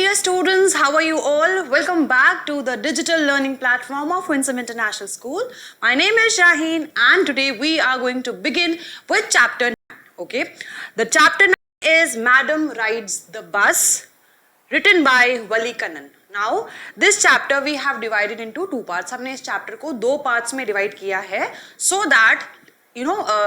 dear students, how are you all? Welcome back to the digital learning platform of Winsome International School. My name is Shaheen and today we are going to begin with chapter 9. Okay, the chapter 9 is Madam Rides the Bus, written by Wali Kannan. Now, this chapter we have divided into two parts. हमने इस chapter को दो parts में divide किया है so that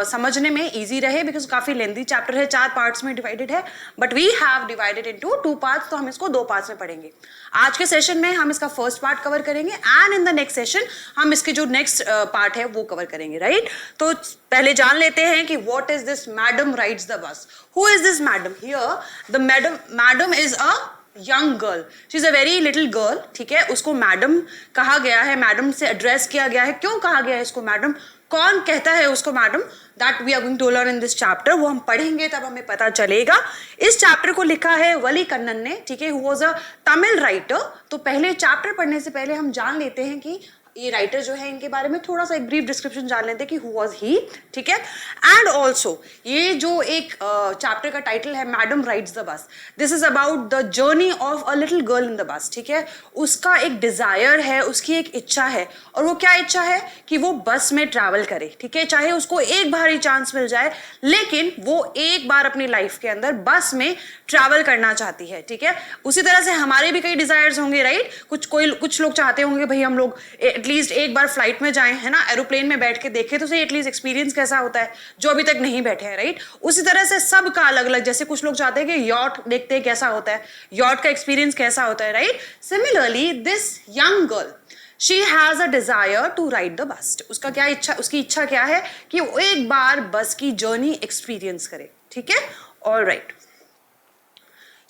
समझने में easy रहे because काफी lengthy chapter है, 4 parts में divided है, but we have divided into 2 parts, तो हम इसको 2 parts में पढ़ेंगे. आज के सेशन में हम इसका first part cover करेंगे and in the next session हम इसके जो next part है वो cover करेंगे, right? तो पहले जान लेते हैं कि what is this Madam Rides the Bus? Who is this madam? Here the madam is a young girl. She is a very little girl. ठीक है, उसको मैडम कहा गया है, मैडम से एड्रेस किया गया है. क्यों कहा गया है इसको मैडम? कौन कहता है उसको madam? That we are going to learn in this chapter. वो हम पढ़ेंगे तब हमें पता चलेगा. इस चैप्टर को लिखा है वली कन्नन ने. ठीक है, who was a Tamil writer. तो पहले चैप्टर पढ़ने से पहले हम जान लेते हैं कि ये राइटर जो है इनके बारे में थोड़ा सा एक ब्रीफ डिस्क्रिप्शन जान लेते हैं कि हु वाज ही. ठीक है, एंड ऑल्सो ये जो एक चैप्टर का टाइटल है madam rides the bus, this is about the journey of a little girl in the bus. ठीक है, उसका एक डिजायर है, उसकी एक इच्छा है, और वो क्या इच्छा है कि वो बस में ट्रैवल करे. ठीक है, चाहे उसको एक बार ही चांस मिल जाए, लेकिन वो एक बार अपनी लाइफ के अंदर बस में ट्रैवल करना चाहती है. ठीक है, उसी तरह से हमारे भी कई डिजायर्स होंगे, राइट? कुछ लोग चाहते होंगे भाई हम लोग एटलीस्ट एक बार फ्लाइट में जाएं, है ना, एरोप्लेन में बैठ के देखें तो सही एटलीस्ट एक्सपीरियंस कैसा होता है, जो अभी तक नहीं बैठे हैं, राइट? उसी तरह से सबका अलग अलग, जैसे कुछ लोग चाहते हैं कि यॉट देखते हैं कैसा होता है, यॉट का एक्सपीरियंस कैसा होता है, right? Similarly this young girl, she has a desire to ride the bus. उसका क्या इच्छा, उसकी इच्छा क्या है कि वो एक बार बस की जर्नी एक्सपीरियंस करे. ठीक है, alright.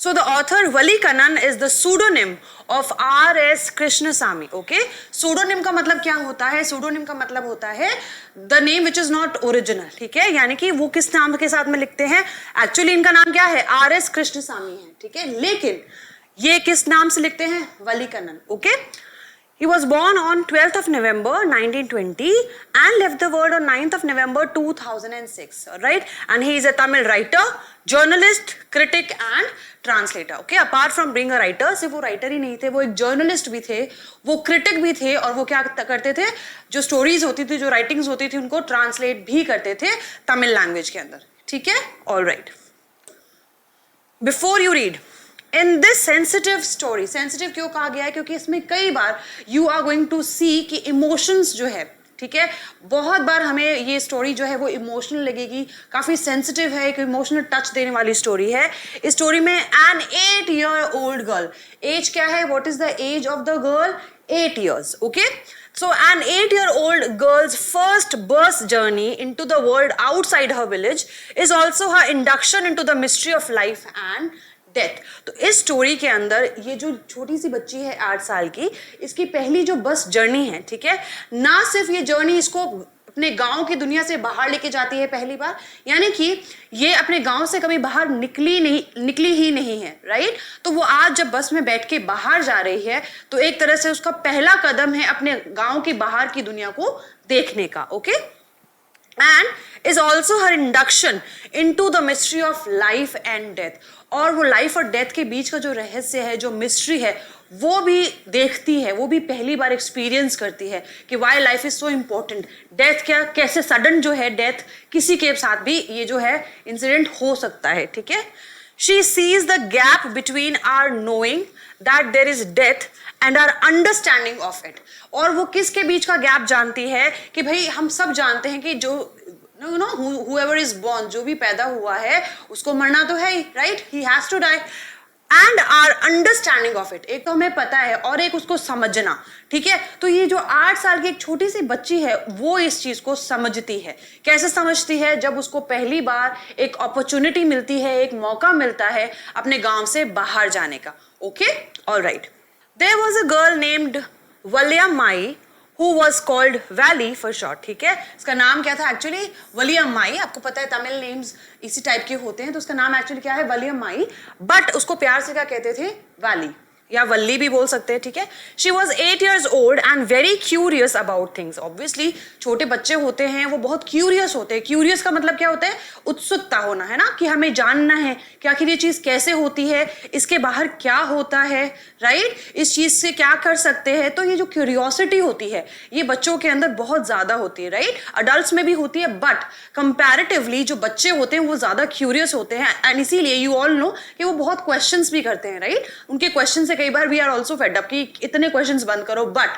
So the author Wali Kannan is the pseudonym of R.S. Krishnasamy. Okay, pseudonym का मतलब क्या होता है? pseudonym का मतलब होता है the name which is not original. ठीक है, यानी कि वो किस नाम के साथ में लिखते हैं? Actually इनका नाम क्या है? R.S. Krishnasamy है. ठीक है, लेकिन ये किस नाम से लिखते हैं? वली Kannan. Okay. He was born on 12th of November 1920 and left the world on 9th of November 2006. Right? And he is a Tamil writer, journalist, critic and translator. Okay? Apart from being a writer, सिर्फ वो writer ही नहीं थे, वो एक journalist भी थे, वो critic भी थे, और वो क्या करते थे? जो stories होती थी, जो writings होती थी, उनको translate भी करते थे तमिल language के अंदर. ठीक है? All right. Before you read, in this sensitive story, sensitive क्यों कहा गया है? क्योंकि इसमें कई बार you are going to see कि emotions जो है, ठीक है, बहुत बार हमें ये स्टोरी जो है वो इमोशनल लगेगी, काफी सेंसिटिव है, एक इमोशनल टच देने वाली स्टोरी है. इस स्टोरी में एन 8-year-old गर्ल, एज क्या है? What is the age of the girl? 8 years. Okay, so an 8-year-old girl's first bus journey into the world outside her village is also her induction into the mystery of life and death. तो इस story के अंदर ये जो छोटी सी बच्ची है 8 साल की, इसकी पहली जो बस जर्नी है, ठीक है, ना सिर्फ ये जर्नी इसको अपने गांव की दुनिया से बाहर लेके जाती है पहली बार, यानी कि ये अपने गांव से कभी बाहर निकली ही नहीं है, राइट? तो वो आज जब बस में बैठ के बाहर जा रही है तो एक तरह से उसका पहला कदम है अपने गांव की बाहर की दुनिया को देखने का. Okay, and is also her induction into the mystery of life and death. और वो लाइफ और डेथ के बीच का जो रहस्य है, जो मिस्ट्री है, वो भी देखती है, वो भी पहली बार एक्सपीरियंस करती है कि why life is so important. Death क्या, कैसे सडन जो है डेथ, किसी के साथ भी ये जो है इंसिडेंट हो सकता है. ठीक है, she sees the gap between our knowing that there is death and our understanding of it. और वो किसके बीच का गैप जानती है कि भाई हम सब जानते हैं कि जो whoever is born, जो भी पैदा हुआ है उसको मरना तो है ही, right? he has to die. and our understanding of it, एक तो हमें पता है और एक उसको समझना. ठीक है, तो ये जो 8 साल की एक छोटी सी बच्ची है वो इस चीज को समझती है. कैसे समझती है? जब उसको पहली बार एक अपॉर्चुनिटी मिलती है, एक मौका मिलता है अपने गांव से बाहर जाने का. Okay, alright. There was a girl named वलियामाई who was called Valley for short. ठीक है, इसका नाम क्या था एक्चुअली? वलियामाई. आपको पता है तमिल नेम्स इसी टाइप के होते हैं, तो उसका नाम एक्चुअली क्या है? वलियामाई. बट उसको प्यार से क्या कहते थे? वैली. या वल्ली भी बोल सकते हैं, ठीक है। She was 8 years old and very curious about things. Obviously छोटे बच्चे होते हैं वो बहुत क्यूरियस होते हैं। क्यूरियस का मतलब क्या होता है? उत्सुकता होना, है ना, कि हमें जानना है कि आखिर ये चीज कैसे होती है, इसके बाहर क्या होता है, राइट, इस चीज से क्या कर सकते हैं। तो ये जो क्यूरियोसिटी होती है ये बच्चों के अंदर बहुत ज्यादा होती है, राइट। अडल्ट्स में भी होती है बट कंपैरेटिवली जो बच्चे होते हैं वो ज्यादा क्यूरियस होते हैं एंड इसीलिए यू ऑल नो कि वो बहुत क्वेश्चंस भी करते हैं, राइट। उनके क्वेश्चन से कई बार we are also fed up कि इतने क्वेश्चंस बंद करो, but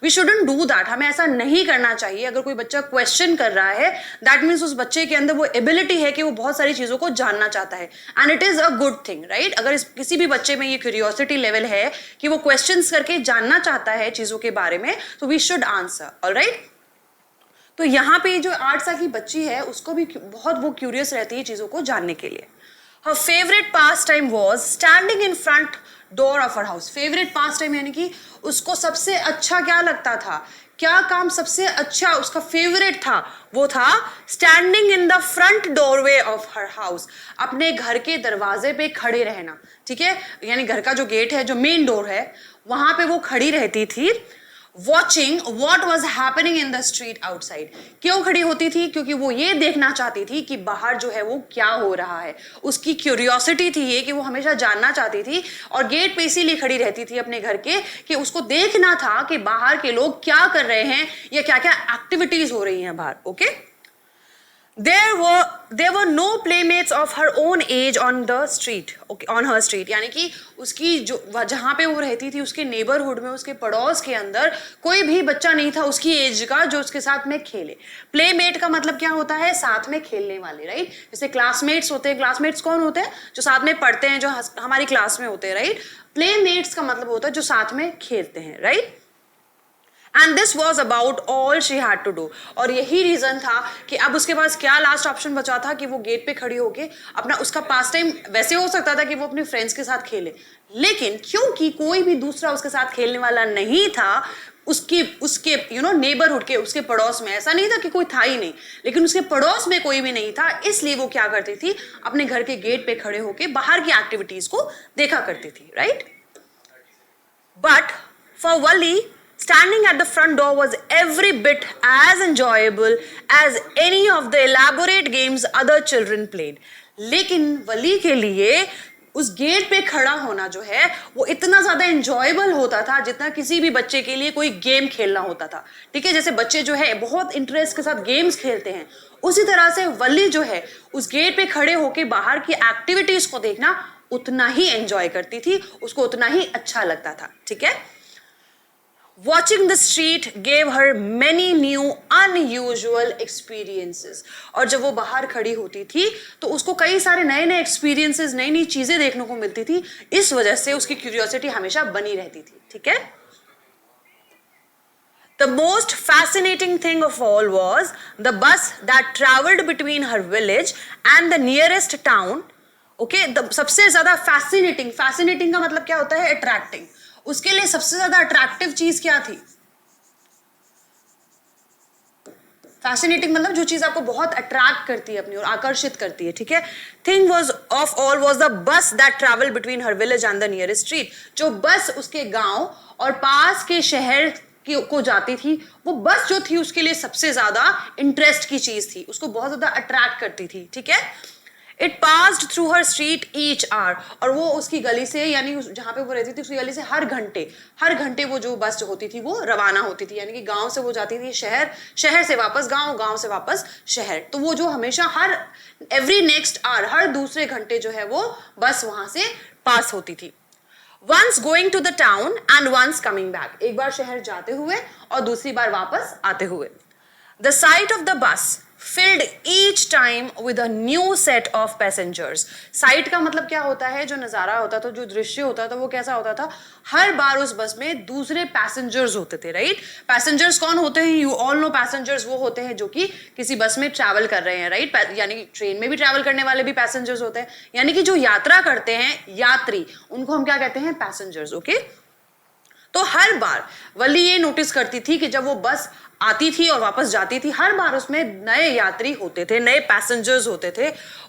we shouldn't do that. हमें ऐसा नहीं करना चाहिए। अगर कोई बच्चा क्वेश्चन कर रहा है दैट मीन्स उस बच्चे के अंदर वो एबिलिटी है कि वो बहुत सारी चीजों को जानना चाहता है and it is a good thing, right. अगर किसी भी बच्चे में ये क्यूरियोसिटी लेवल है कि वो क्वेश्चंस करके जानना चाहता है चीजों के बारे में, तो वी शुड आंसर, ऑलराइट। तो यहाँ पे जो 8 साल की बच्ची है उसको भी बहुत वो क्यूरियस रहती है चीजों को जानने के लिए। Her favorite pastime was standing in front door of her house. Favorite pastime यानी कि उसको सबसे अच्छा क्या लगता था, क्या काम सबसे अच्छा उसका फेवरेट था, वो था standing in the front doorway of her house. अपने घर के दरवाजे पे खड़े रहना, ठीक है, यानी घर का जो गेट है, जो मेन डोर है, वहां पे वो खड़ी रहती थी। Watching what was happening in the street outside. क्यों खड़ी होती थी? क्योंकि वो ये देखना चाहती थी कि बाहर जो है वो क्या हो रहा है। उसकी क्यूरियोसिटी थी ये कि वो हमेशा जानना चाहती थी और गेट पे इसीलिए खड़ी रहती थी अपने घर के कि उसको देखना था कि बाहर के लोग क्या कर रहे हैं या क्या क्या एक्टिविटीज हो रही हैं बाहर, okay. There were no playmates of her own age on the street, okay, on her street, यानी कि उसकी जो जहाँ पे वो रहती थी उसके नेबरहुड में, उसके पड़ोस के अंदर कोई भी बच्चा नहीं था उसकी एज का जो उसके साथ में खेले। प्लेमेट का मतलब क्या होता है? साथ में खेलने वाले, राइट। जैसे क्लासमेट्स होते हैं, क्लासमेट्स कौन होते हैं? जो साथ में पढ़ते हैं, जो हमारी क्लास में होते हैं, राइट। प्लेमेट्स का मतलब होता है जो साथ में खेलते हैं, right. And this was about all she had to do. और यही रीजन था कि अब उसके पास क्या लास्ट ऑप्शन बचा था कि वो गेट पे खड़ी होके अपना उसका पास टाइम वैसे हो सकता था कि वो अपने फ्रेंड्स के साथ खेले, लेकिन क्योंकि कोई भी दूसरा उसके साथ खेलने वाला नहीं था उसके नेबरहुड के, उसके पड़ोस में, ऐसा नहीं था कि कोई था ही नहीं, लेकिन उसके पड़ोस में कोई भी नहीं था, इसलिए वो क्या करती थी? अपने घर के गेट पे खड़े होके बाहर की एक्टिविटीज को देखा करती थी, right. But for Wali, standing at the front door was every bit as enjoyable as any of the elaborate games other children played. लेकिन वली के लिए उस गेट पे खड़ा होना जो है वो इतना ज्यादा एंजॉयबल होता था जितना किसी भी बच्चे के लिए कोई गेम खेलना होता था, ठीक है। जैसे बच्चे जो है बहुत इंटरेस्ट के साथ गेम्स खेलते हैं, उसी तरह से वली जो है उस गेट पे खड़े होके बाहर की एक्टिविटीज को देखना उतना ही एंजॉय करती थी, उसको उतना ही अच्छा लगता था, ठीक है। Watching the street gave her many new unusual experiences. और जब वो बाहर खड़ी होती थी तो उसको कई सारे नए नए एक्सपीरियंसेस, नई नई चीजें देखने को मिलती थी। इस वजह से उसकी क्यूरियोसिटी हमेशा बनी रहती थी, ठीक है। The most fascinating thing of all was the bus that traveled between her village and the nearest town. Okay, सबसे ज्यादा fascinating का मतलब क्या होता है? Attracting. उसके लिए सबसे ज्यादा अट्रैक्टिव चीज क्या थी? फैसिनेटिंग मतलब जो चीज आपको बहुत अट्रैक्ट करती है अपनी और आकर्षित करती है, ठीक है। Thing was of all was the bus that travel between her village and the nearest street. जो बस उसके गांव और पास के शहर को जाती थी, वो बस जो थी उसके लिए सबसे ज्यादा इंटरेस्ट की चीज थी, उसको बहुत ज्यादा अट्रैक्ट करती थी, ठीक है। It passed through her street each hour. और वो उसकी गली से, यानी जहाँ पे वो रहती थी उसकी गली से हर घंटे वो जो बस होती थी वो रवाना होती थी, यानी कि गांव से वो जाती थी शहर, शहर से वापस गांव, गांव से वापस शहर। तो वो जो हमेशा एवरी नेक्स्ट आवर, हर दूसरे घंटे जो है वो बस वहां से पास होती थी। Once going to the town and once coming back. एक बार शहर जाते हुए और दूसरी बार वापस आते हुए। The sight of the bus filled each time with a new set of passengers. Sight का मतलब क्या होता है? जो नजारा होता था, जो दृश्य होता था, वो कैसा होता था? हर बार उस बस में दूसरे पैसेंजर्स होते थे, राइट। पैसेंजर्स कौन होते हैं? यू ऑल नो पैसेंजर्स वो होते हैं जो कि किसी बस में ट्रैवल कर रहे हैं, राइट। यानी कि ट्रेन में भी ट्रैवल करने वाले भी पैसेंजर्स होते हैं, यानी कि जो यात्रा करते हैं यात्री, उनको हम क्या कहते हैं? Passengers, okay. तो हर बार वली ये नोटिस करती थी कि जब वो बस आती थी और वापस जाती थी, हर बार उसमें नए यात्री होते थे, नए पैसेंजर्स होते थे,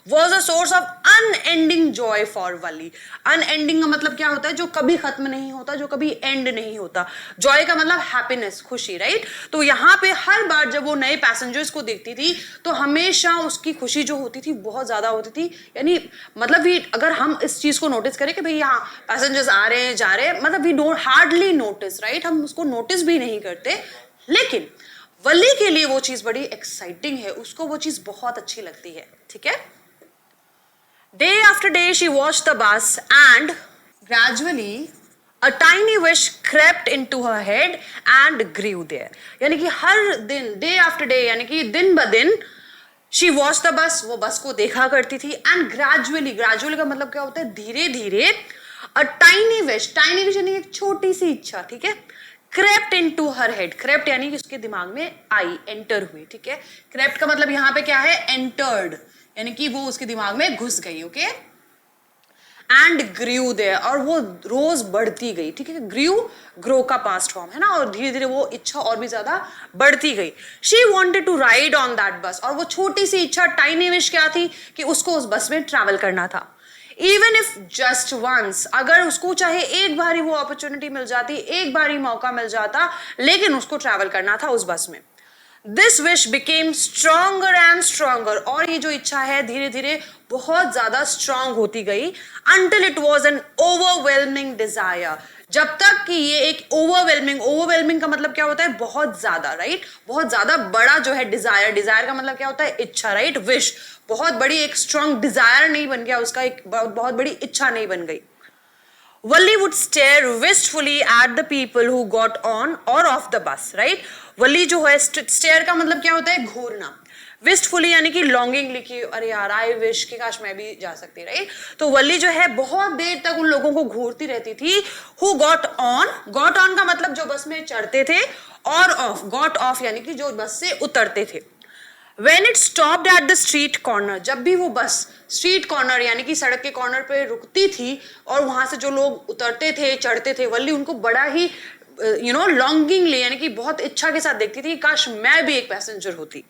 was a source of unending Joy for Wali. Unending का मतलब क्या होता है? जो कभी खत्म नहीं होता, जो कभी एंड नहीं होता। जॉय का मतलब हैप्पीनेस, खुशी, राइट? तो यहाँ पे हर बार जब वो नए पैसेंजर्स को देखती थी तो हमेशा उसकी खुशी जो होती थी बहुत ज्यादा होती थी। यानी मतलब भी अगर हम इस चीज को नोटिस करें कि भाई यहाँ पैसेंजर्स आ रहे हैं, जा रहे हैं, मतलब we don't hardly notice, right? हम उसको नोटिस भी नहीं करते, लेकिन वली के लिए वो चीज बड़ी एक्साइटिंग है, उसको वो चीज बहुत अच्छी लगती है, ठीक है? Day after day she watched the bus and gradually a tiny wish crept into her head and grew there. यानी कि हर दिन, day after day, यानी कि दिन ब दिन she watched the bus, वो बस को देखा करती थी, and gradually, gradually का मतलब क्या होता है? धीरे धीरे, a tiny wish यानी एक छोटी सी इच्छा, ठीक है, crept into her head, crept यानी कि उसके दिमाग में आई, enter हुई, ठीक है? crept का मतलब यहाँ पे क्या है? entered, यानी कि वो उसके दिमाग में घुस गई, ओके? एंड ग्रू देयर, और वो रोज बढ़ती गई, ठीक है? ग्रू, ग्रो का पास्ट फॉर्म है ना, और धीरे धीरे वो इच्छा और भी ज्यादा बढ़ती गई। She wanted to ride on that bus, और वो छोटी सी इच्छा, टाइनी विश क्या थी? कि उसको उस बस में ट्रैवल करना था। इवन इफ जस्ट वंस, अगर उसको चाहे एक बार ही वो अपॉर्चुनिटी मिल जाती, एक बार ही मौका मिल जाता, लेकिन उसको ट्रैवल करना था उस बस में। This wish became stronger and stronger, और ये जो इच्छा है धीरे धीरे बहुत ज्यादा स्ट्रांग होती गई, until it was an overwhelming desire, जब तक कि ये एक ओवरवेलमिंग का मतलब क्या होता है? बहुत ज्यादा, राइट? बहुत ज्यादा बड़ा जो है डिजायर का मतलब क्या होता है? इच्छा, राइट? विश, बहुत बड़ी एक स्ट्रांग डिजायर नहीं बन गया उसका, एक बहुत बड़ी इच्छा नहीं बन गई। Valli would stare wistfully at the people who got on or off the bus, right? Valli जो है, stare का मतलब क्या होता है? घूरना। Wistfully यानी कि longingly, कि अरे यार I wish कि काश मैं भी जा सकती, राइट? तो वल्ली जो है बहुत देर तक उन लोगों को घूरती रहती थी। Who got on का मतलब जो बस में चढ़ते थे, और off, got off यानी कि जो बस से उतरते थे। When it stopped at the street corner, जब भी वो बस स्ट्रीट कॉर्नर यानी कि सड़क के कॉर्नर पे रुकती थी और वहां से जो लोग उतरते थे, चढ़ते थे, वल्ली उनको बड़ा ही लॉन्गिंगली यानी कि बहुत इच्छा के साथ देखती थी, काश मैं भी एक पैसेंजर होती।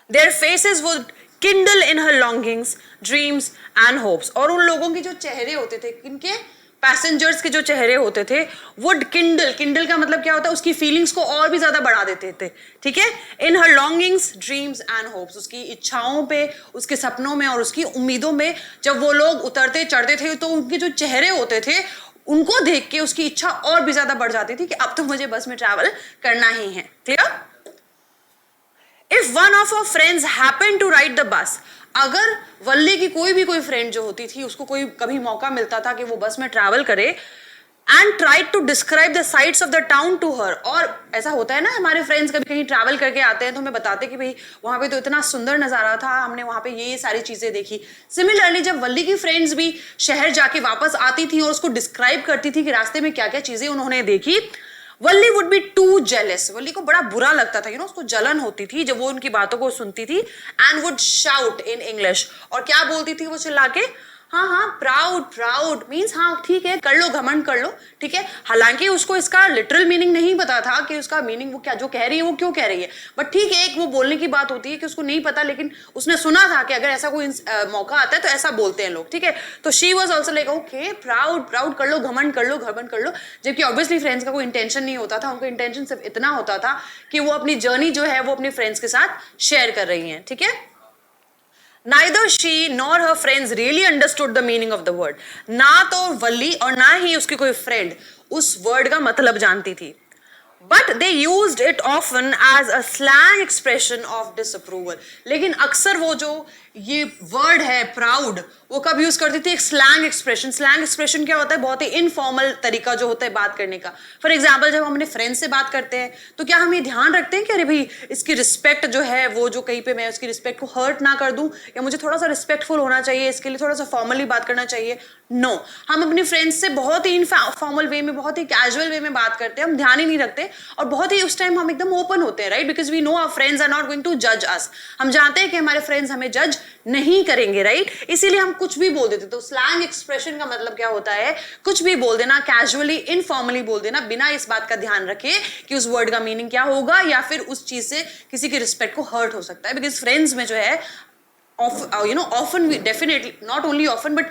Their faces would kindle in her longings, dreams and hopes, और उन लोगों के जो चेहरे होते थे, किनके? पैसेंजर्स के जो चेहरे होते थे, वुड किंडल का मतलब क्या होता है? उसकी फीलिंग्स को और भी ज्यादा बढ़ा देते थे, ठीक है? इन हर लॉन्गिंग्स, ड्रीम्स एंड होप्स, उसकी इच्छाओं पे, उसके सपनों में और उसकी उम्मीदों में जब वो लोग उतरते चढ़ते थे तो उनके जो चेहरे होते थे उनको देख के उसकी इच्छा और भी ज्यादा बढ़ जाती थी कि अब तो मुझे बस में ट्रैवल करना ही है। Clear? If one of her friends happened to ride the bus, अगर वल्ली की कोई फ्रेंड जो होती थी, उसको कोई कभी मौका मिलता था कि वो बस में ट्रैवल करे, and tried to describe the sights of the town to her, और ऐसा होता है ना, हमारे फ्रेंड्स कभी कहीं ट्रैवल करके आते हैं तो हमें बताते कि भाई वहां पे तो इतना सुंदर नजारा था, हमने वहां पे ये सारी चीजें देखी। सिमिलरली जब वल्ली की फ्रेंड्स भी शहर जाके वापस आती थी और उसको डिस्क्राइब करती थी कि रास्ते में क्या क्या चीजें उन्होंने देखी, वल्ली वुड बी टू जेलस, वल्ली को बड़ा बुरा लगता था, उसको जलन होती थी जब वो उनकी बातों को सुनती थी। And would shout in English, और क्या बोलती थी वो चिल्ला के? हाँ, प्राउड मीन्स हाँ ठीक है, कर लो, घमंड कर लो, ठीक है? हालांकि उसको इसका लिटरल मीनिंग नहीं पता था कि उसका मीनिंग वो क्या जो कह रही है वो क्यों कह रही है, बट ठीक है, एक वो बोलने की बात होती है कि उसको नहीं पता, लेकिन उसने सुना था कि अगर ऐसा कोई मौका आता है तो ऐसा बोलते हैं लोग, ठीक है? तो she was also like okay, proud कर लो, घमंड कर लो, जबकि ऑब्वियसली फ्रेंड्स का कोई इंटेंशन नहीं होता था, उनका इंटेंशन सिर्फ इतना होता था कि वो अपनी जर्नी जो है वो अपने फ्रेंड्स के साथ शेयर कर रही हैं, ठीक है? Neither she nor her friends really understood the meaning of the word. ना तो वल्ली और ना ही उसकी कोई फ्रेंड उस वर्ड का मतलब जानती थी. But they used it often as a slang expression of disapproval. लेकिन अक्सर वो जो ये वर्ड है प्राउड, वो कब यूज करती थी? एक स्लैंग एक्सप्रेशन क्या होता है? बहुत ही इनफॉर्मल तरीका जो होता है बात करने का. फॉर एग्जाम्पल जब हम अपने फ्रेंड से बात करते हैं तो क्या हम ये ध्यान रखते हैं कि अरे भाई इसकी रिस्पेक्ट जो है वो जो कहीं पे मैं उसकी रिस्पेक्ट को हर्ट ना कर दूं, या मुझे थोड़ा सा रिस्पेक्टफुल होना चाहिए, इसके लिए थोड़ा सा फॉर्मली बात करना चाहिए? नो, हम अपने फ्रेंड्स से बहुत ही इनफॉर्मल वे में, बहुत ही कैजुअल वे में बात करते हैं, हम ध्यान ही नहीं रखते, और बहुत ही उस टाइम हम एकदम ओपन होते हैं, right? Because we know our friends are not going to जज अस. हम जानते हैं कि हमारे फ्रेंड्स हमें जज नहीं करेंगे, राइट? इसीलिए हम कुछ भी बोल देते। तो स्लैंग एक्सप्रेशन का मतलब क्या होता है? कुछ भी बोल देना, कैजुअली, इनफॉर्मली बोल देना, बिना इस बात का ध्यान रखे कि उस वर्ड का मीनिंग क्या होगा या फिर उस चीज से किसी की रिस्पेक्ट को हर्ट हो सकता है। बिकॉज फ्रेंड्स में जो है often we definitely, not only often but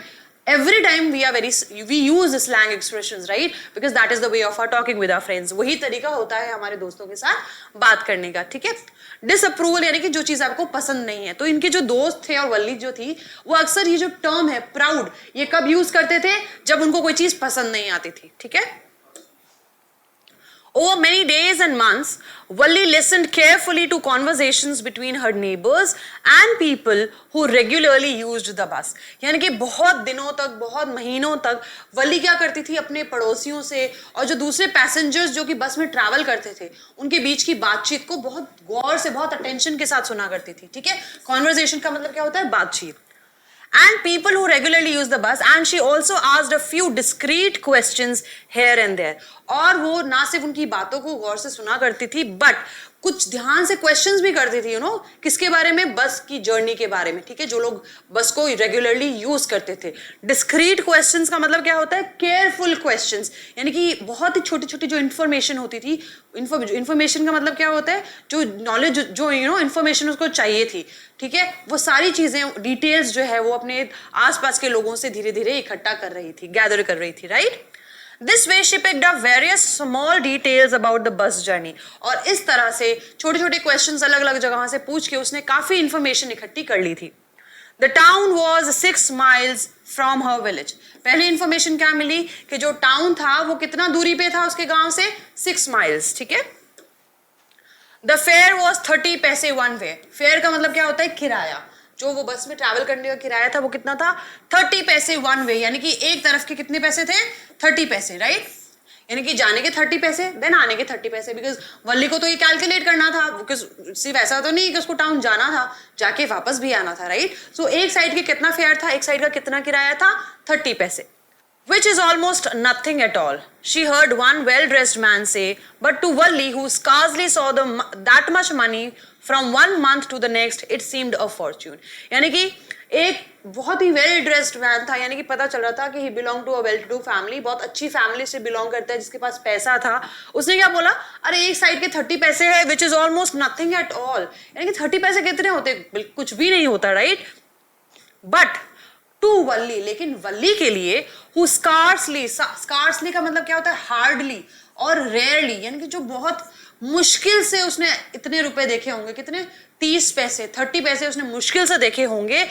every time we use slang expressions, right? Because that is the way of our talking with our friends. वही तरीका होता है हमारे दोस्तों के साथ बात करने का, ठीक है? डिसअप्रूवल यानी कि जो चीज आपको पसंद नहीं है। तो इनके जो दोस्त थे और वल्ली जो थी, वो अक्सर ये जो टर्म है प्राउड, ये कब यूज करते थे? जब उनको कोई चीज पसंद नहीं आती थी, ठीक है? Over many days and months, Valli listened carefully to conversations between her neighbors and people who regularly used the bus. यानी कि बहुत दिनों तक, बहुत महीनों तक वल्ली क्या करती थी? अपने पड़ोसियों से और जो दूसरे पैसेंजर्स जो कि बस में ट्रैवल करते थे, उनके बीच की बातचीत को बहुत गौर से, बहुत अटेंशन के साथ सुना करती थी, ठीक है? कॉन्वर्जेशन का मतलब क्या होता है? बातचीत। And people who regularly use the bus, and she also asked a few discreet questions here and there. और वो ना सिर्फ उनकी बातों को गौर से सुना करती थी, बट कुछ ध्यान से क्वेश्चंस भी करती थी, किसके बारे में? बस की जर्नी के बारे में, ठीक है? जो लोग बस को रेगुलरली यूज करते थे। डिस्क्रीट क्वेश्चंस का मतलब क्या होता है? केयरफुल क्वेश्चंस, यानी कि बहुत ही छोटी छोटी जो इन्फॉर्मेशन होती थी, इन्फॉर्मेशन का मतलब क्या होता है? जो नॉलेज, जो इन्फॉर्मेशन उसको चाहिए थी, ठीक है? वो सारी चीजें, डिटेल्स जो है वो अपने आसपास के लोगों से धीरे धीरे इकट्ठा कर रही थी, गैदर कर रही थी, right? This way she picked up various small details about the bus journey. और इस तरह से छोटे छोटे क्वेश्चंस अलग अलग जगह से पूछ के उसने काफी इंफॉर्मेशन इकट्ठी कर ली थी। The town was 6 miles from her village. पहली इंफॉर्मेशन क्या मिली कि जो टाउन था वो कितना दूरी पे था उसके गांव से? 6 miles, ठीक है? The fare was 30 पैसे one way. फेयर का मतलब क्या होता है? किराया। जो वो बस में ट्रैवल करने का किराया था वो कितना था? 30 पैसे वन वे, यानी कि एक तरफ के कितने पैसे थे? 30 पैसे, राइट? यानी कि जाने के 30 पैसे, देन आने के 30 पैसे। बिकॉज वल्ली को तो ये कैलकुलेट करना था, सिर्फ ऐसा तो नहीं कि उसको टाउन जाना था, जाके वापस भी आना था, राइट? सो एक साइड के कितना फेयर था, एक साइड का कितना किराया था? 30 पैसे, which is almost nothing at all. She heard one well-dressed man say, but to Valli, who scarcely saw that much money from one month to the next, it seemed a fortune. यानी कि एक बहुत ही well dressed man था, यानी कि पता चल रहा था कि he belonged to a well-to-do family, बहुत अच्छी फैमिली से बिलोंग करता है, जिसके पास पैसा था। उसने क्या बोला? अरे एक साइड के 30 पैसे है, which is almost nothing at all. यानी कि 30 पैसे कितने होते? कुछ भी नहीं होता, राइट? बट टू वल्ली, लेकिन वल्ली के लिए, हु स्कार्सली का मतलब क्या होता है? हार्डली और रेयरली, यानी कि जो बहुत मुश्किल से उसने इतने रुपए देखे होंगे। कितने? 30 पैसे, 30 पैसे उसने मुश्किल से देखे होंगे,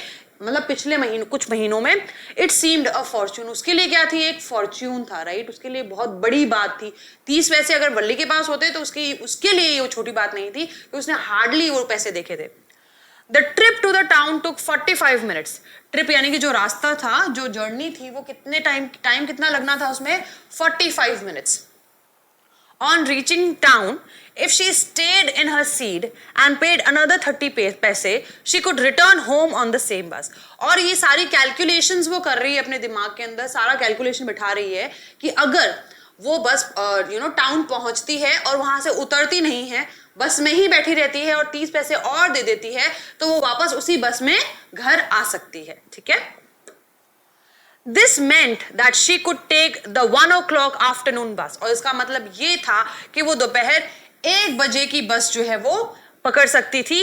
मतलब पिछले कुछ महीनों में। इट सीम्ड अ फॉर्च्यून, उसके लिए क्या थी? एक फॉर्च्यून था, राइट? उसके लिए बहुत बड़ी बात थी। 30 पैसे अगर वल्ली के पास होते तो उसके लिए वो छोटी बात नहीं थी कि उसने हार्डली वो पैसे देखे थे। The trip to the town took 45 minutes. Trip यानी कि जो रास्ता था, जो जर्नी थी, वो कितने टाइम कितना लगना था उसमें? 45 minutes. On reaching town, if she stayed in her seat and paid another 30 paise, she could return home on the same bus. और ये सारी कैलकुलेशंस वो कर रही है अपने दिमाग के अंदर, सारा कैलकुलेशन बिठा रही है कि अगर वो बस टाउन पहुंचती है और वहां से उतरती नहीं है, बस में ही बैठी रहती है और 30 पैसे और दे देती है, तो वो वापस उसी बस में घर आ सकती है, ठीक है? This meant that she could take the 1 o'clock afternoon bus. और इसका मतलब ये था कि वो दोपहर 1 बजे की बस जो है वो पकड़ सकती थी।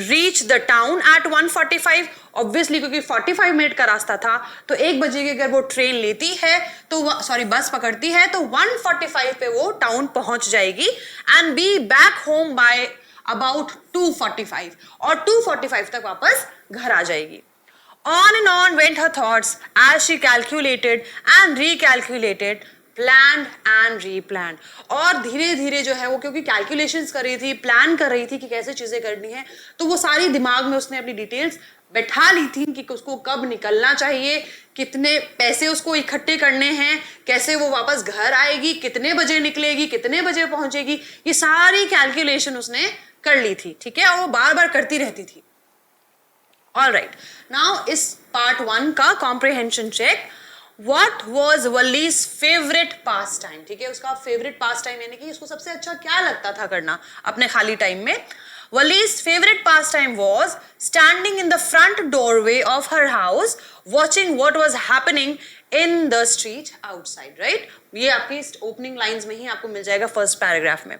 Reach the town at 1:45. Obviously क्योंकि 45 मिनट का रास्ता था, तो 1 बजे की अगर वो ट्रेन लेती है तो बस पकड़ती है तो 1:45 पे वो टाउन पहुंच जाएगी and be back home by about 2:45, और 2:45 तक वापस घर आ जाएगी। On and on went her thoughts as she calculated and recalculated, planned and replanned. और धीरे धीरे जो है वो, क्योंकि कैलकुलेशंस कर रही थी, प्लान कर रही थी कि कैसे चीजें करनी है, तो वो सारी दिमाग में उसने अपनी डिटेल्स बैठा ली थी कि उसको कब निकलना चाहिए, कितने पैसे उसको इकट्ठे करने हैं, कैसे वो वापस घर आएगी, कितने बजे निकलेगी, कितने बजे पहुंचेगी, ये सारी कैलकुलेशन उसने कर ली थी, ठीक है? और वो बार बार करती रहती थी। All right. Now इस part 1 का comprehension check. What was Valli's favorite pastime? ठीक है, उसका favorite pastime यानी कि उसको सबसे अच्छा क्या लगता था करना अपने खाली टाइम में? Wally's favorite pastime was standing in the front doorway of her house watching what was happening in the street outside, right? ये आपकी ओपनिंग लाइंस में ही आपको मिल जाएगा फर्स्ट पैराग्राफ में.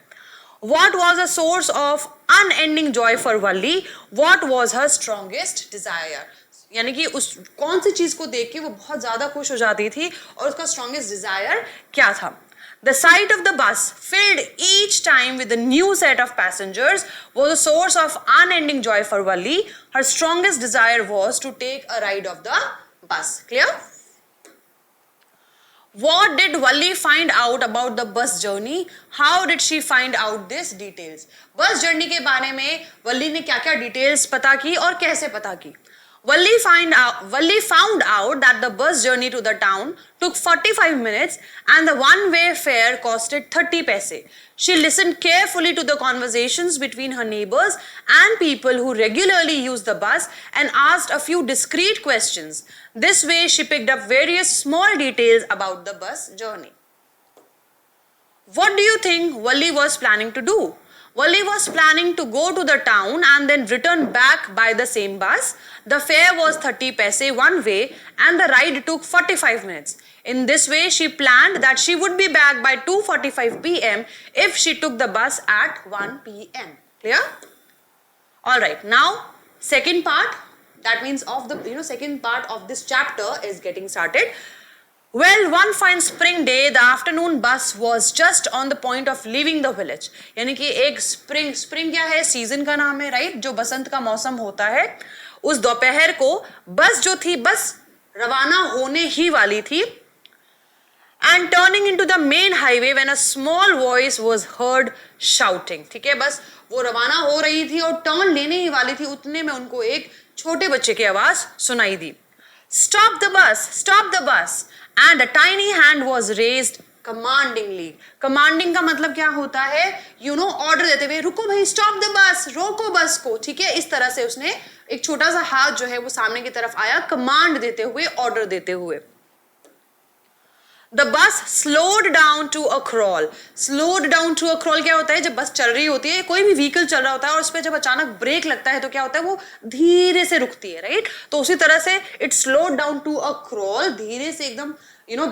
What was a source of unending joy for Valli? What was her strongest desire? यानी कि उस कौन सी चीज को देख के वो बहुत ज्यादा खुश हो जाती थी और उसका स्ट्रॉन्गेस्ट डिजायर क्या था. The sight of the bus filled each time with a new set of passengers was a source of unending joy for Valli. Her strongest desire was to take a ride of the bus. Clear? What did Valli find out about the bus journey? How did she find out these details? Bus journey के बारे में वल्ली ने क्या क्या details पता की और कैसे पता की. Valli found out that the bus journey to the town took 45 minutes and the one-way fare costed 30 paise. She listened carefully to the conversations between her neighbors and people who regularly use the bus and asked a few discreet questions. This way, she picked up various small details about the bus journey. What do you think Valli was planning to do? Valli was planning to go to the town and then return back by the same bus. The fare was 30 paise one way and the ride took 45 minutes. In this way, she planned that she would be back by 2:45 p.m. if she took the bus at 1 p.m. Clear? All right. Now, second part. That means of the second part of this chapter is getting started. Well, one fine spring day, the afternoon bus was just on the point of leaving the village. यानी कि एक spring क्या है, season का नाम है, right? जो बसंत का मौसम होता है. उस दोपहर को बस जो थी बस रवाना होने ही वाली थी. And turning into the main highway when a small voice was heard shouting. ठीक है, बस वो रवाना हो रही थी और टर्न लेने ही वाली थी, उतने में उनको एक छोटे बच्चे की आवाज सुनाई दी. Stop the bus! Stop the bus! And a tiny hand was raised commandingly. Commanding का मतलब क्या होता है? ऑर्डर देते हुए, रुको भाई, stop the bus, रोको बस को. ठीक है, इस तरह से उसने एक छोटा सा हाथ जो है वो सामने की तरफ आया, कमांड देते हुए, ऑर्डर देते हुए. The bus slowed down to a crawl. Slowed down to a crawl क्या होता है? जब बस चल रही होती है, कोई भी व्हीकल चल रहा होता है और उस पर जब अचानक ब्रेक लगता है तो क्या होता है? वो धीरे से रुकती है, राइट? तो उसी तरह से it slowed down to a crawl, धीरे से एकदम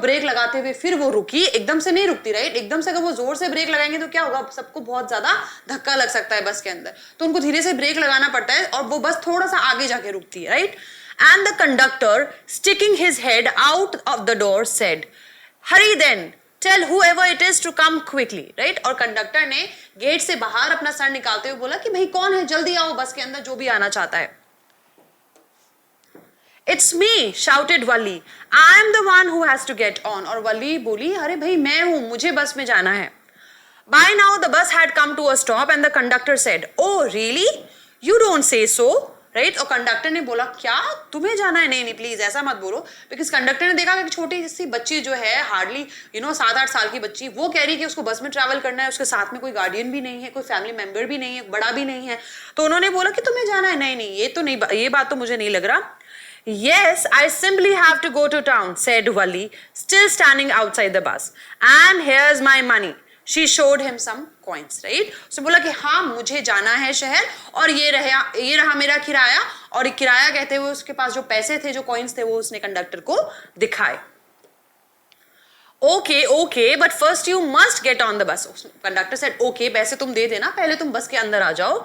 ब्रेक लगाते हुए फिर वो रुकी. एकदम से नहीं रुकती, राइट? एकदम से अगर वो जोर से ब्रेक लगाएंगे तो क्या होगा? सबको बहुत ज्यादा धक्का लग सकता है बस के अंदर, तो उनको धीरे से ब्रेक लगाना पड़ता है और वो बस थोड़ा सा आगे जाके रुकती है, right? And the conductor, sticking his head out of the door, said, Hurry then, tell whoever it is to come quickly, right? और कंडक्टर ने गेट से बाहर अपना सर निकालते हुए बोला कि भाई कौन है, जल्दी आओ बस के अंदर जो भी आना चाहता है. It's me, shouted Valli. I am the one who has to get on. और वल्ली बोली, अरे भाई मैं हूं, मुझे बस में जाना है. By now the bus had come to a stop and the conductor said, Oh really? You don't say so. Right? और कंडक्टर ने बोला, क्या तुम्हें जाना है? नहीं नहीं प्लीज ऐसा मत बोलो. बिकॉज कंडक्टर ने देखा कि छोटी सी बच्ची जो है, हार्डली 7-8 साल की बच्ची, वो कह रही है कि उसको बस में ट्रैवल करना है, उसके साथ में कोई गार्डियन भी नहीं है, कोई फैमिली मेंबर भी नहीं है, बड़ा भी नहीं है. तो उन्होंने बोला कि तुम्हें जाना है. नहीं नहीं, ये तो नहीं, ये बात तो मुझे नहीं लग रहा. Yes, I simply have to go to town, said Valli, still standing outside the bus. And here's my money. She showed him some coins, right? So बोला कि हाँ मुझे जाना है शहर और ये रहा मेरा किराया. और किराया कहते हुए उसके पास जो पैसे थे, जो कॉइन्स थे, वो उसने कंडक्टर को दिखाए. Okay, but first you must get on the bus. Conductor said, okay, पैसे तुम दे देना, पहले तुम बस के अंदर आ जाओ.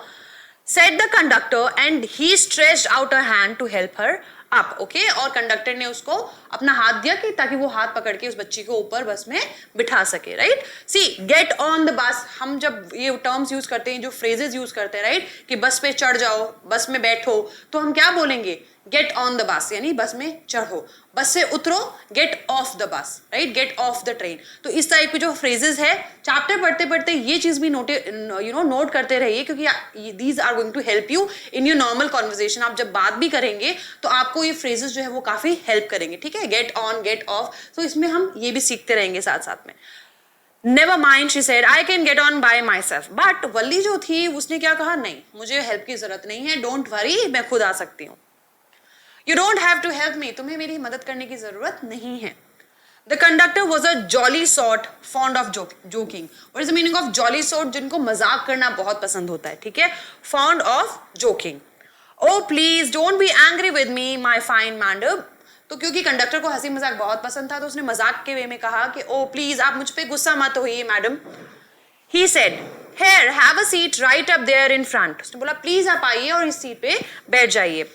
Said the conductor and he stretched out a hand to help her up. Okay, और कंडक्टर ने उसको अपना हाथ दिया कि ताकि वो हाथ पकड़ के उस बच्ची को ऊपर बस में बिठा सके, right? See get on the bus, हम जब ये टर्म्स यूज करते हैं, जो फ्रेजेस यूज करते हैं, राइट, कि बस पे चढ़ जाओ, बस में बैठो, तो हम क्या बोलेंगे? गेट ऑन द बस, यानी बस में चढ़ो. बस से उतरो, get off the bus, right, get off the train. तो इस टाइप के जो फ्रेजेस है, चैप्टर पढ़ते पढ़ते ये चीज भी नोट करते रहिए, क्योंकि these are going to help you in your normal conversation. आप जब बात भी करेंगे तो आपको ये फ्रेजेस जो है वो काफी हेल्प करेंगे. ठीक है, गेट ऑन, गेट ऑफ, तो इसमें हम ये भी सीखते रहेंगे साथ साथ में. Never mind, she said, I can get on by myself. But वल्ली जो थी उसने क्या कहा? नहीं, मुझे हेल्प की जरूरत नहीं है, डोंट वरी, मैं खुद आ सकती हूँ. You don't have to help me, तुम्हें मेरी मदद करने की जरूरत नहीं है. The conductor was a jolly sort, fond of joking. What is the meaning of jolly sort? जिनको मजाक करना बहुत पसंद होता है, ठीक है? Fond of joking. Oh please don't be angry with me, my fine madam. तो क्योंकि कंडक्टर को हंसी मजाक बहुत पसंद था तो उसने मजाक के वे में कहा कि ओ प्लीज आप मुझ पे गुस्सा मत होइए madam. He said, here have a seat right up there in front. उसने बोला प्लीज आप आइए और इस सीट पे बैठ जाइए.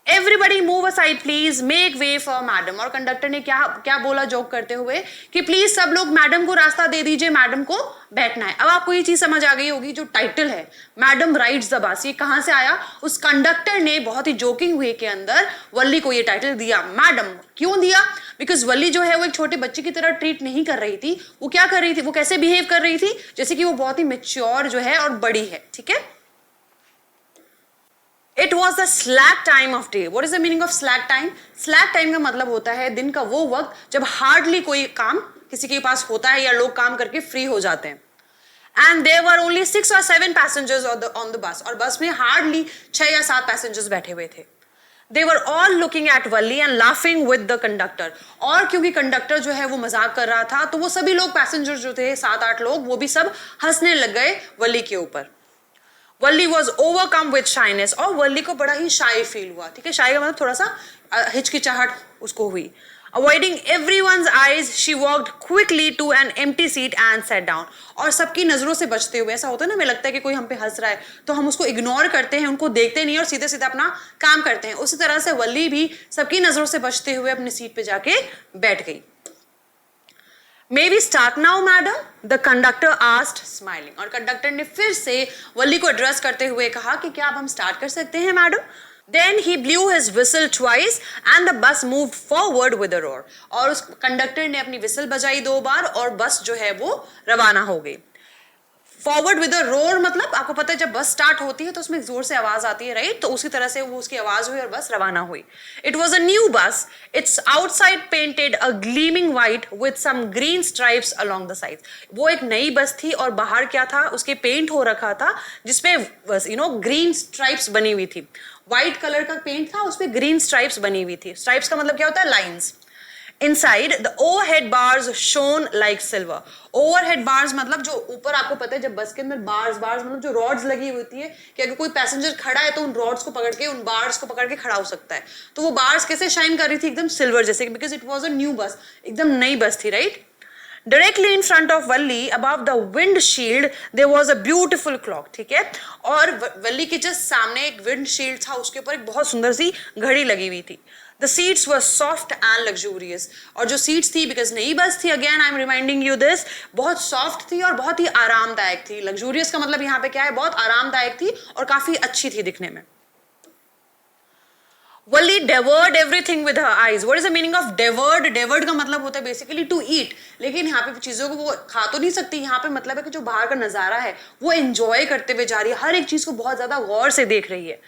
Everybody move aside please, make way for madam. और कंडक्टर ने क्या क्या बोला जोक करते हुए कि प्लीज सब लोग मैडम को रास्ता दे दीजिए, मैडम को बैठना है. अब आपको ये चीज समझ आ गई होगी, जो टाइटल है मैडम राइड्स द बस, ये कहां से आया? उस कंडक्टर ने बहुत ही जोकिंग वे के अंदर वल्ली को ये टाइटल दिया. मैडम क्यों दिया? बिकॉज वल्ली जो है वो एक छोटे बच्चे की तरह ट्रीट नहीं कर रही थी. वो क्या कर रही थी? वो कैसे बिहेव कर रही थी? जैसे कि वो बहुत ही मेच्योर जो है और बड़ी है, ठीक है. It was the slack time of day. What is the meaning of slack time? Slack time का मतलब होता है दिन का वो वक्त जब हार्डली कोई काम किसी के पास होता है या लोग काम करके फ्री हो जाते हैं. And there were only 6 or 7 passengers on the bus. और बस में हार्डली 6 या 7 पैसेंजर्स बैठे हुए थे. They were all looking at Valli and laughing with the conductor. और क्योंकि कंडक्टर जो है वो मजाक कर रहा था तो वो सभी लोग पैसेंजर जो थे 7-8 लोग वो भी सब हंसने लग गए वल्ली के ऊपर. वल्ली वॉज ओवरकम विथ शाइनेस. और वल्ली को बड़ा ही शाई फील हुआ, ठीक है. शाई का मतलब थोड़ा सा हिचकिचाहट उसको हुई. Avoiding everyone's eyes, she walked quickly to an empty seat and sat down. और सबकी नजरों से बचते हुए, ऐसा होता है ना, हमें लगता है कि कोई हम पे हंस रहा है तो हम उसको इग्नोर करते हैं, उनको देखते नहीं और सीधे सीधे अपना काम करते हैं. उसी तरह से वल्ली भी सबकी नजरों से बचते हुए अपनी सीट पे जाके बैठ गई. May we start now, madam? The conductor asked, smiling. और कंडक्टर ने फिर से वल्ली को एड्रेस करते हुए कहा कि क्या अब हम स्टार्ट कर सकते हैं madam? Then he blew his whistle twice and the bus moved forward with a roar. और उस कंडक्टर ने अपनी विसल बजाई 2 बार और बस जो है वो रवाना हो गई. फॉरवर्ड विद अ रोर मतलब आपको पता है जब बस स्टार्ट होती है तो उसमें जोर से आवाज आती है, राइट? तो उसी तरह से वो उसकी आवाज हुई और बस रवाना हुई. It was a new bus. Its outside painted a gleaming white with some green stripes along the side. वो एक नई बस थी और बाहर क्या था, उसके पेंट हो रखा था जिसपे ग्रीन स्ट्राइप्स बनी हुई थी. व्हाइट कलर का पेंट था, उसपे ग्रीन स्ट्राइप्स बनी हुई थी. स्ट्राइप्स का मतलब क्या होता है? Lines. Inside the overhead bars shone like silver. Overhead bars मतलब जो ऊपर, आपको पता है जब बस के अंदर बार्स मतलब जो रॉड्स लगी होती है कि अगर कोई पैसेंजर खड़ा है तो उन रॉड्स को पकड़ के, उन बार्स को पकड़ के खड़ा हो सकता है. तो वो बार्स कैसे शाइन कर रही थी? एकदम सिल्वर जैसे, because it was a new बस, एकदम नई बस थी, right? Directly in front of Valli, above the windshield, there was a beautiful clock. ठीक है. और वल्ली के जस्ट सामने एक विंडशील्ड था, उसके ऊपर एक बहुत सुंदर सी घड़ी लगी हुई थी. The seats were soft and luxurious. और जो सीट्स थी, बिकॉज नई बस थी, again I am reminding you this, बहुत सॉफ्ट थी और बहुत ही आरामदायक थी. लग्जूरियस का मतलब यहाँ पे क्या है? बहुत आरामदायक थी और काफी अच्छी थी दिखने में. Valli devoured everything with her eyes. What is the meaning of devoured? Devoured का मतलब होता है बेसिकली टू ईट. लेकिन यहाँ पे चीजों को वो खा तो नहीं सकती. यहाँ पे मतलब है कि जो बाहर का नजारा है वो एंजॉय करते हुए जा रही है, हर एक चीज को बहुत ज्यादा गौर से देख रही है.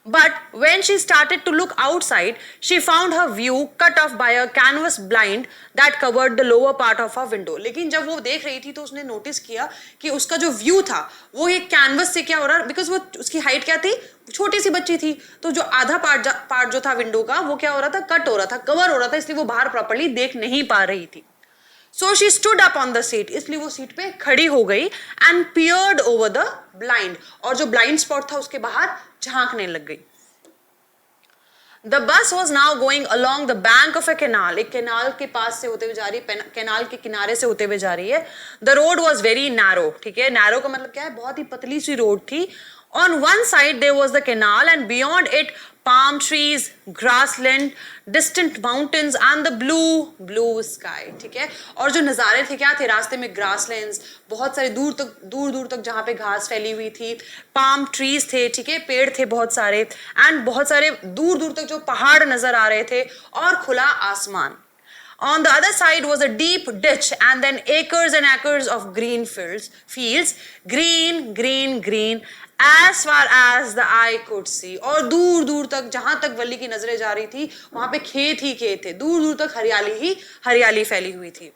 But when she started to look outside, she found her view cut off by a canvas blind that covered the lower part of her window. लेकिन जब वो देख रही थी तो उसने नोटिस किया कि उसका जो व्यू था वो एक कैनवस से क्या हो रहा, बिकॉज वो उसकी हाइट क्या थी, छोटी सी बच्ची थी, तो जो आधा पार्ट जो था विंडो का वो क्या हो रहा था, कट हो रहा था, कवर हो रहा था, इसलिए वो बाहर प्रॉपर्ली देख नहीं पा रही थी. So she stood up on the seat. इसलिए वो सीट पे खड़ी हो गई and peered over the blind. और जो ब्लाइंड स्पॉट था उसके बाहर झांकने लग गई. The bus was now going along the bank of a canal. एक कैनाल के पास से होते हुए जा रही है, कैनाल के किनारे से होते हुए जा रही है. The road was very narrow. ठीक है, narrow का मतलब क्या है? बहुत ही पतली सी रोड थी. On one side there was the canal and beyond it palm trees, grassland, distant mountains and the blue sky. ठीक है. और जो नज़ारे थे क्या थे रास्ते में? grasslands, बहुत सारे दूर तक जहाँ पे घास फैली हुई थी. palm trees थे, ठीक है, पेड़ थे बहुत सारे, and बहुत सारे दूर तक जो पहाड़ नजर आ रहे थे और खुला आसमान. On the other side was a deep ditch and then acres and acres of green fields, green as far as the eye could see. और दूर तक जहां तक वल्ली की नजरें जा रही थी वहां पे खेत ही खेत थे, दूर तक हरियाली फैली हुई थी.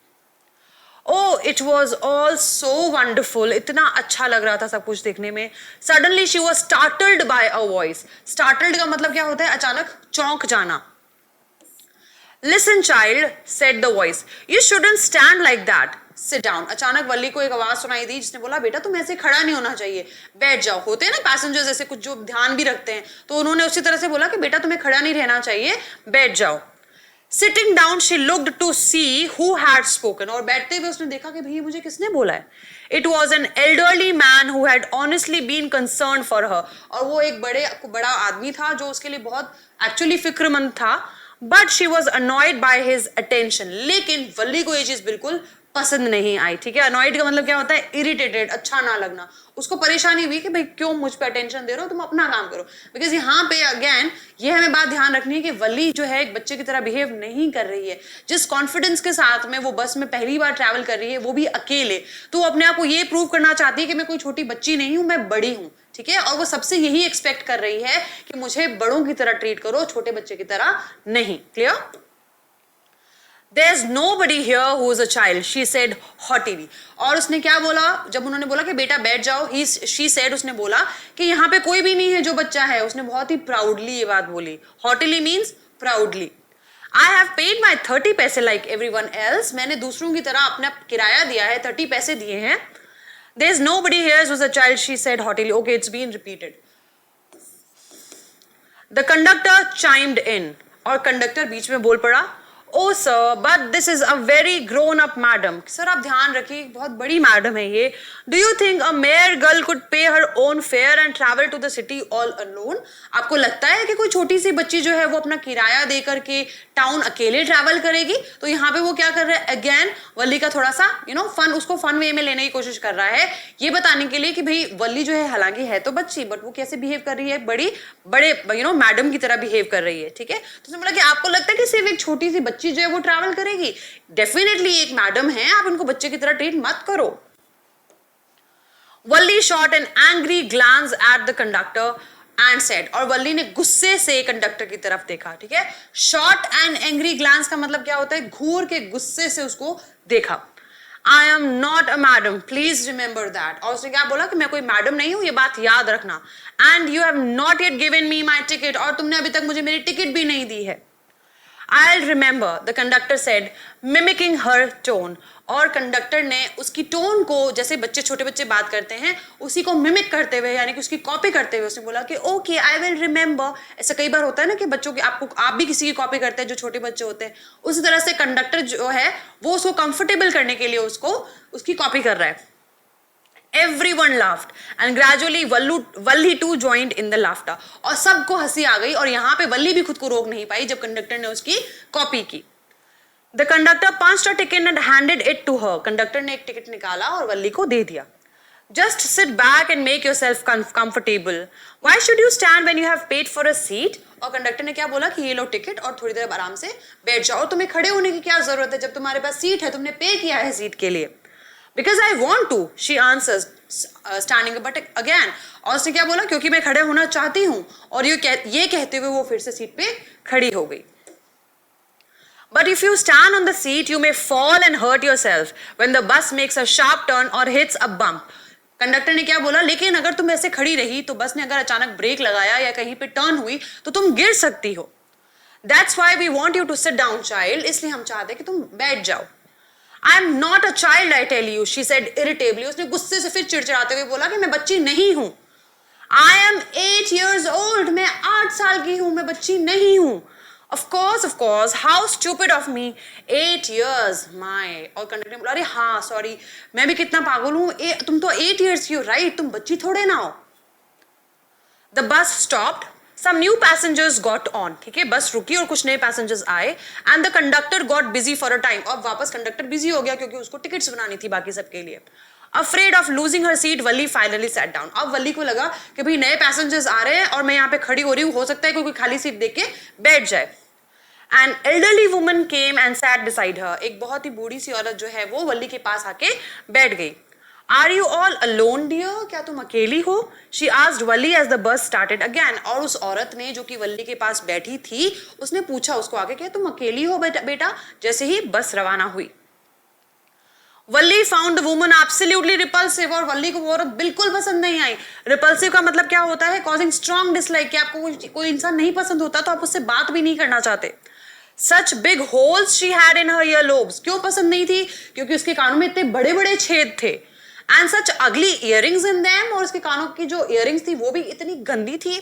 Oh, it was all so wonderful. इतना अच्छा लग रहा था सब कुछ देखने में. Suddenly she was startled by a voice. Startled का मतलब क्या होता है? अचानक चौंक जाना. Listen, child, said the voice. You shouldn't stand like that. Sit down. अचानक वल्ली को एक आवाज सुनाई दी जिसने बोला बेटा तुम ऐसे खड़ा नहीं होना चाहिए, बैठ जाओ. होते हैं ना पैसेंजर्स ऐसे कुछ जो ध्यान भी रखते हैं, तो उन्होंने उसी तरह से बोला कि बेटा तुम्हें खड़ा नहीं रहना चाहिए, बैठ जाओ. Sitting down, she looked to see who had spoken. और बैठते हुए उसने देखा कि भैया मुझे किसने बोला है. It was an elderly man who had honestly been concerned for her. और वो एक बड़ा आदमी था जो उसके लिए बहुत एक्चुअली फिक्रमंद था. But she was annoyed by his attention. लेकिन वल्ली को ये चीज बिल्कुल पसंद नहीं आई. ठीक है, अनॉयड का मतलब क्या होता है, इरिटेटेड, अच्छा ना लगना. उसको परेशानी हुई कि भाई क्यों मुझ पे अटेंशन दे रहे हो, तुम अपना काम करो. बिकॉज यहाँ पे अगेन ये हमें बात ध्यान रखनी है कि वल्ली जो है एक बच्चे की तरह बिहेव नहीं कर रही है. जिस कॉन्फिडेंस के साथ में वो बस में पहली बार ट्रैवल कर रही है, वो भी अकेले, तो वो अपने आप को ये प्रूव करना चाहती है कि मैं कोई छोटी बच्ची नहीं हूं, मैं बड़ी हूं. ठीक है, और वो सबसे यही एक्सपेक्ट कर रही है कि मुझे बड़ों की तरह ट्रीट करो, छोटे बच्चे की तरह नहीं. Clear? There's nobody here who is a child, she said haughtily. और उसने क्या बोला जब उन्होंने बोला कि बेटा बैठ जाओ, she said, उसने बोला कि यहाँ पे कोई भी नहीं है जो बच्चा है. उसने बहुत ही प्राउडली ये बात बोली. haughtily means proudly. I have paid my 30 पैसे like everyone else. मैंने दूसरों की तरह अपना किराया दिया है, 30 पैसे दिए हैं. There's nobody here who's a child, she said haughtily. Okay, it's been repeated. The conductor chimed in. और कंडक्टर बीच में बोल पड़ा, Oh sir, but this is a very grown-up madam. Sir आप ध्यान रखिए, बहुत बड़ी मैडम है ये. Do you think a mere girl could pay her own fare and travel to the city all alone? आपको लगता है कि कोई छोटी सी बच्ची जो है वो अपना किराया दे करके टाउन अकेले ट्रैवल करेगी? तो यहाँ पे वो क्या कर रहा है, अगेन वल्ली का थोड़ा सा फन, उसको फन वे में लेने की कोशिश कर रहा है, ये बताने के लिए कि भाई वल्ली जो है हालांकि है तो बच्ची, बट वो कैसे बिहेव कर रही है, बड़े मैडम की तरह बिहेव कर रही है. ठीक है, तो उसने बोला कि आपको लगता है कि सिर्फ एक छोटी सी बच्ची जो है वो ट्रैवल करेगी? डेफिनेटली एक मैडम है, आप इनको बच्चे की तरह ट्रीट मत करो. Valli shot an angry glance at the conductor and said. और वल्ली ने गुस्से से कंडक्टर की तरफ देखा. ठीक है, शॉट एंड एंग्री ग्लांस का मतलब क्या होता है, घूर के गुस्से से उसको देखा. I am not a madam, please remember that. और उसने क्या बोला कि मैं कोई मैडम नहीं हूं, ये बात याद रखना. And you have not yet given me my ticket. और तुमने अभी तक मुझे मेरी टिकट भी नहीं दी है. I'll remember, the conductor said, mimicking her tone. और कंडक्टर ने उसकी टोन को, जैसे छोटे बच्चे बात करते हैं, उसी को मिमिक करते हुए, यानी कि उसकी कॉपी करते हुए उसने बोला कि ओके आई विल रिमेंबर. ऐसा कई बार होता है ना कि बच्चों की आप भी किसी की कॉपी करते हैं जो छोटे बच्चे होते हैं. उसी तरह से कंडक्टर जो है वो उसको कंफर्टेबल करने के लिए उसकी कॉपी कर रहा है. Everyone laughed and gradually Valli too joined in the laughter. और सबको हंसी आ गई और यहाँ पे वल्ली भी खुद को रोक नहीं पाई जब कंडक्टर ने उसकी कॉपी की. The conductor punched a ticket and handed it to her. Conductor ने एक टिकट निकाला और वल्ली को दे दिया. Just sit back and make yourself comfortable. Why should you stand when you have paid for a seat? और conductor ने क्या बोला कि ये लो टिकट और थोड़ी देर आराम से बैठ जाओ. तुम्हें खड़े होने की क्या जरूरत है जब तुम्हारे पास सीट है, तुमने पे किया है सीट के लिए. Because I want to, she answers, standing up. But again, और उसने क्या बोला, क्योंकि मैं खड़े होना चाहती हूँ. और ये कहते हुए वो फिर से सीट पे खड़ी हो गई. But if you stand on the seat, you may fall and hurt yourself when the bus makes a sharp turn or hits a bump. Conductor ने क्या बोला, लेकिन अगर तुम ऐसे खड़ी रही तो बस ने अगर अचानक ब्रेक लगाया या कहीं पे टर्न हुई तो तुम गिर सकती हो. That's why we want you to sit down, child. इसलिए हम चाहते हैं कि तुम बैठ जाओ. I am not a child, I tell you, she said irritably. उसने गुस्से से फिर चिड़चिड़ाते हुए बोला कि मैं बच्ची नहीं हूं. I am 8 years old. मैं 8 साल की हूं, मैं बच्ची नहीं हूं. Of course, how stupid of me. 8 years, my. और कंडक्टर ने बोला, अरे हाँ, सॉरी, मैं भी कितना पागल हूं. तुम तो 8 years की हो, राइट? तुम बच्ची थोड़े ना हो. The bus stopped. Some new passengers got on. ठीक है, बस रुकी और कुछ नए पैसेंजर्स आए. And the conductor got busy for a time. और वापस कंडक्टर बिजी हो गया क्योंकि उसको टिकट्स बनानी थी बाकी सबके लिए. Afraid of losing her seat, Valli finally sat down. अब वल्ली को लगा कि भाई नए पैसेंजर्स आ रहे हैं और मैं यहाँ पे खड़ी हो रही हूँ, हो सकता है कोई खाली सीट देख के बैठ जाए. An elderly woman came and sat beside her. एक बहुत ही बूढ़ी सी औरत जो है वो वल्ली के पास आके बैठ गई. Are you all alone, dear? क्या तुम अकेली हो? She asked Valli as the bus started again. और उस औरत ने जो कि वल्ली के पास बैठी थी, उसने पूछा उसको आगे, क्या तुम अकेली हो बेटा? जैसे ही बस रवाना हुई. वल्ली found the woman absolutely repulsive. और वल्ली को वो औरत बिल्कुल पसंद नहीं आई. Repulsive का मतलब क्या होता है? Causing strong dislike. कि आपको कोई इंसान नहीं पसंद होता तो आप उससे बात भी नहीं करना चाहते. Such big holes she had in her earlobes. क्यों पसंद नहीं थी? क्योंकि उसके कानों में इतने बड़े बड़े छेद थे. And such ugly earrings in them. और उसके कानों की जो earrings थी वो भी इतनी गंदी थी.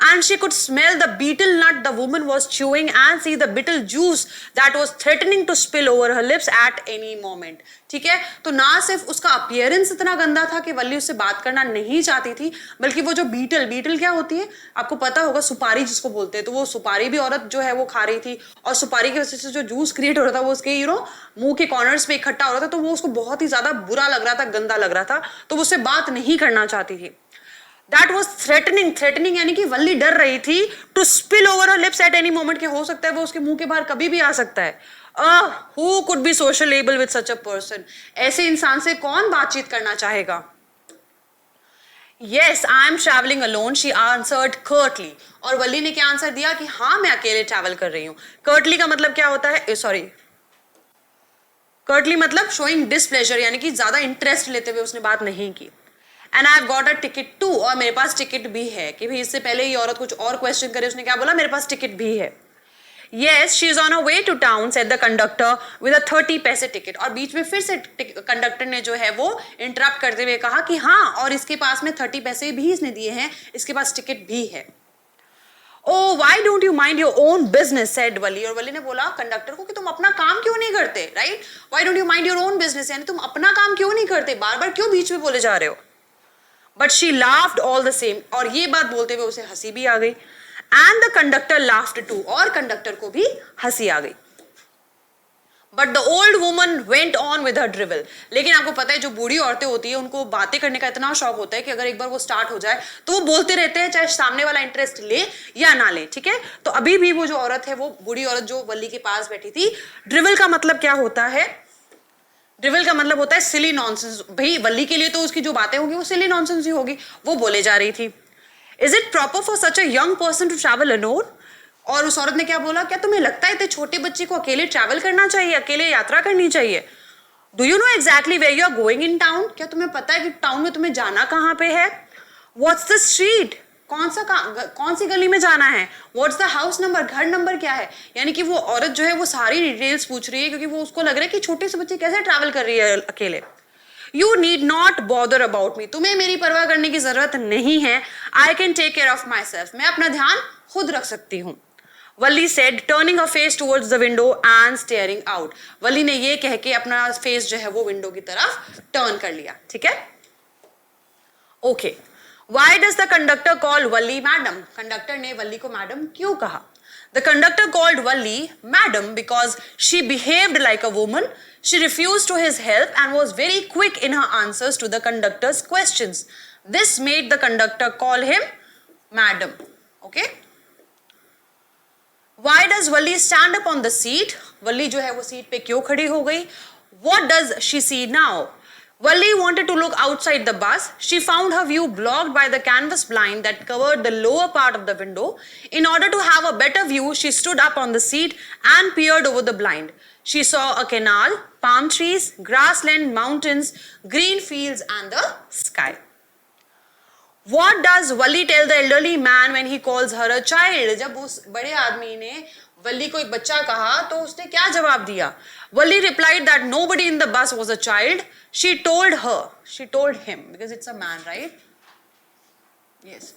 And she could smell the betel nut the woman was chewing and see the betel juice that was threatening to spill over her lips at any moment. ठीक है, तो ना सिर्फ उसका अपीयरेंस इतना गंदा था कि वल्ली उससे बात करना नहीं चाहती थी, बल्कि वो जो बीटल क्या होती है आपको पता होगा, सुपारी जिसको बोलते हैं, तो वो सुपारी भी औरत जो है वो खा रही थी और सुपारी की वजह से जो जूस क्रिएट हो रहा था वो उसके मुंह के कॉर्नर्स पे इकट्ठा हो रहा था, तो वो उसको बहुत ही ज्यादा बुरा लग रहा था, गंदा लग रहा था, तो वो उससे बात नहीं करना चाहती थी. That was threatening यानी कि वल्ली डर रही थी to spill over her lips at any moment, कि हो सकता है वो उसके मुंह के बाहर कभी भी आ सकता है. Who could be sociable with such a person? ऐसे इंसान से कौन बातचीत करना चाहेगा? Yes, I am traveling alone, she answered curtly. और वल्ली ने क्या आंसर दिया कि हाँ मैं अकेले ट्रैवल कर रही हूँ. Curtly का मतलब क्या होता है? Curtly मतलब showing displeasure, यानी कि ज्यादा इंटरेस्ट लेते हुए उसने बात नहीं की. And I've got a ticket too, और मेरे पास टिकट भी है. कि भाई इससे पहले ये औरत कुछ और क्वेश्चन करे, उसने क्या बोला? मेरे पास टिकट भी है. Yes, she is on her way to town, said the conductor with a 30 पैसे टिकट. और बीच में फिर से कंडक्टर ने जो है वो इंटरप्ट करते हुए कहा कि हाँ, और इसके पास में 30 पैसे भी इसने दिए हैं, इसके पास टिकट भी है. Oh, why don't you mind your own business, said वली. और वली ने बोला कंडक्टर को कि तुम अपना काम क्यों नहीं करते, right? Why don't you mind your own business, यानी तुम अपना काम क्यों नहीं करते, बार बार क्यों बीच में बोले जा रहे हो? But she laughed all the same. और ये बात बोलते हुए उसे हंसी भी आ गई. And the conductor laughed too. और कंडक्टर को भी हंसी आ गई. But the old woman went on with her drivel. लेकिन आपको पता है जो बूढ़ी औरतें होती है उनको बातें करने का इतना शौक होता है कि अगर एक बार वो स्टार्ट हो जाए तो वो बोलते रहते हैं, चाहे सामने वाला इंटरेस्ट ले या ना ले. ठीक है, तो अभी भी वो जो औरत है, वो बूढ़ी औरत जो वल्ली के पास बैठी थी, ड्रिवल का मतलब क्या होता है? ड्रिवल का मतलब होता है सिली नॉनसेंस. भाई वल्ली के लिए तो उसकी जो बातें होगी वो सिली नॉनसेंस ही होगी, वो बोले जा रही थी. Is it proper for such a young person to travel alone? और उस औरत ने क्या बोला? क्या तुम्हें लगता है इतने छोटे बच्चे को अकेले ट्रैवल करना चाहिए, अकेले यात्रा करनी चाहिए? Do you know exactly where you are going in town? क्या तुम्हें पता है कि टाउन में तुम्हें जाना कहाँ पे है? What's the street? कौन सी गली में जाना है? What's the house number? घर नंबर क्या है? यानी कि वो औरत जो है वो सारी डिटेल्स पूछ रही है, क्योंकि वो उसको लग रहा है कि छोटे से बच्चे कैसे ट्रैवल कर रही है अकेले. You need not bother about me. तुम्हें मेरी परवाह करने की जरूरत नहीं है. I can take care of myself. मैं अपना ध्यान खुद रख सकती हूँ. वल्ली said, turning her face towards the window and staring out. वल्ली ने ये कह के अपना फेस जो है वो विंडो की तरफ टर्न कर लिया. ठीक है, okay. Why does the conductor call Valli madam? Conductor ने वल्ली को मैडम क्यों कहा? The conductor called Valli madam because she behaved like a woman. She refused to his help and was very quick in her answers to the conductor's questions. This made the conductor call him madam. Okay? Why does Valli stand up on the seat? वल्ली जो है वो seat पे क्यों खड़ी हो गई? What does she see now? Valli wanted to look outside the bus. She found her view blocked by the canvas blind that covered the lower part of the window. In order to have a better view, she stood up on the seat and peered over the blind. She saw a canal, palm trees, grassland, mountains, green fields and the sky. What does Valli tell the elderly man when he calls her a child? जब उस बड़े आदमी ने वल्ली को एक बच्चा कहा तो उसने क्या जवाब दिया? Valli replied that nobody in the bus was a child. She told him, because it's a man, right? Yes.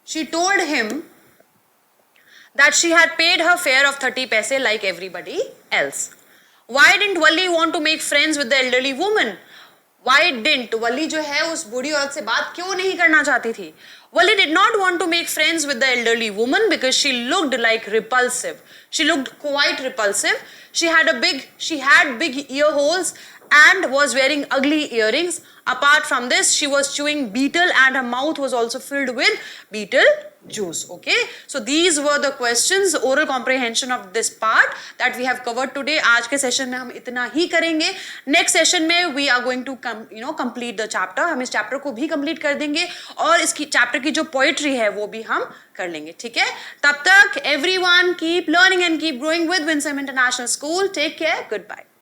She told him that she had paid her fare of 30 paise like everybody else. Why didn't Valli want to make friends with the elderly woman? Why didn't वल्ली जो है उस बूढ़ी औरत से बात क्यों नहीं करना चाहती थी? Valli did not want to make friends with the elderly woman because she looked like repulsive. She looked quite repulsive. She had big ear holes and was wearing ugly earrings. Apart from this, she was chewing betel and her mouth was also filled with betel juice. Okay, so these were the questions, oral comprehension of this part that we have covered today. आज के session में हम इतना ही करेंगे. Next session में we are going to complete the chapter. हम इस chapter को भी कंप्लीट कर देंगे और इसकी चैप्टर की जो पोएट्री है वो भी हम कर लेंगे. ठीक है, तब तक everyone keep learning and keep growing with Winsome International School. Take care. Goodbye.